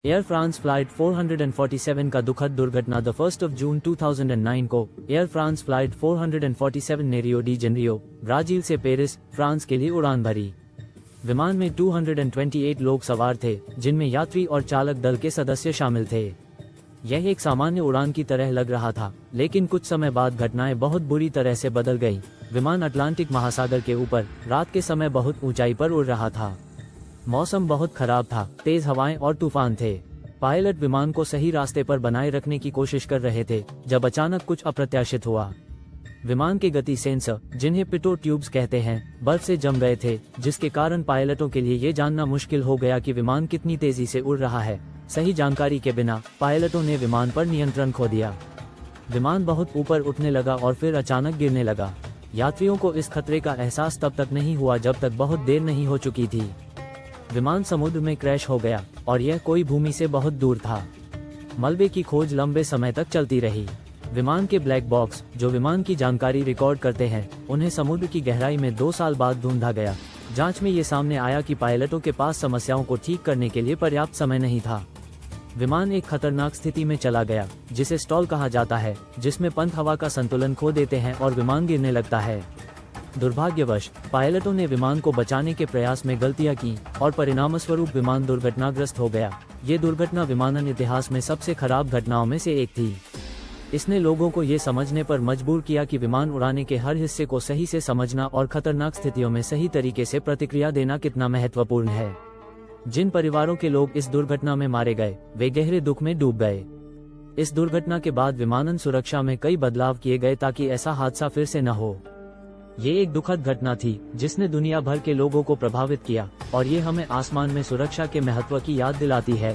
Air France flight 447 का दुखद दुर्घटना। द 1 जून 2009 को एयर फ्रांस फ्लाइट 447 ने रियो डी जेनेरियो, ब्राजील से पेरिस, फ्रांस के लिए उड़ान भरी। विमान में 228 लोग सवार थे, जिनमें यात्री और चालक दल के सदस्य शामिल थे। यह एक सामान्य उड़ान की तरह लग रहा था, लेकिन कुछ समय बाद घटनाएं बहुत बुरी तरह से बदल गईं। विमान अटलांटिक महासागर के ऊपर रात के समय बहुत ऊंचाई पर उड़ रहा था। मौसम बहुत खराब था, तेज हवाएं और तूफान थे। पायलट विमान को सही रास्ते पर बनाए रखने की कोशिश कर रहे थे, जब अचानक कुछ अप्रत्याशित हुआ। विमान के गति सेंसर, जिन्हें पिटो ट्यूब्स कहते हैं, बर्फ से जम गए थे, जिसके कारण पायलटों के लिए ये जानना मुश्किल हो गया कि विमान कितनी तेजी से उड़ रहा है। सही जानकारी के बिना पायलटों ने विमान पर नियंत्रण खो दिया। विमान बहुत ऊपर उठने लगा और फिर अचानक गिरने लगा। यात्रियों को इस खतरे का एहसास तब तक नहीं हुआ जब तक बहुत देर नहीं हो चुकी थी। विमान समुद्र में क्रैश हो गया और यह कोई भूमि से बहुत दूर था। मलबे की खोज लंबे समय तक चलती रही। विमान के ब्लैक बॉक्स, जो विमान की जानकारी रिकॉर्ड करते हैं, उन्हें समुद्र की गहराई में 2 साल बाद ढूंढा गया। जांच में ये सामने आया कि पायलटों के पास समस्याओं को ठीक करने के लिए पर्याप्त समय नहीं था। विमान एक खतरनाक स्थिति में चला गया, जिसे स्टॉल कहा जाता है, जिसमें पंख हवा का संतुलन खो देते हैं और विमान गिरने लगता है। दुर्भाग्यवश पायलटों ने विमान को बचाने के प्रयास में गलतियां की और परिणामस्वरूप विमान दुर्घटनाग्रस्त हो गया। ये दुर्घटना विमानन इतिहास में सबसे खराब घटनाओं में से एक थी। इसने लोगों को ये समझने पर मजबूर किया कि विमान उड़ाने के हर हिस्से को सही से समझना और खतरनाक स्थितियों में सही तरीके से प्रतिक्रिया देना कितना महत्वपूर्ण है। जिन परिवारों के लोग इस दुर्घटना में मारे गए, वे गहरे दुख में डूब गए। इस दुर्घटना के बाद विमानन सुरक्षा में कई बदलाव किए गए ताकि ऐसा हादसा फिर से न हो। ये एक दुखद घटना थी जिसने दुनिया भर के लोगों को प्रभावित किया, और ये हमें आसमान में सुरक्षा के महत्व की याद दिलाती है।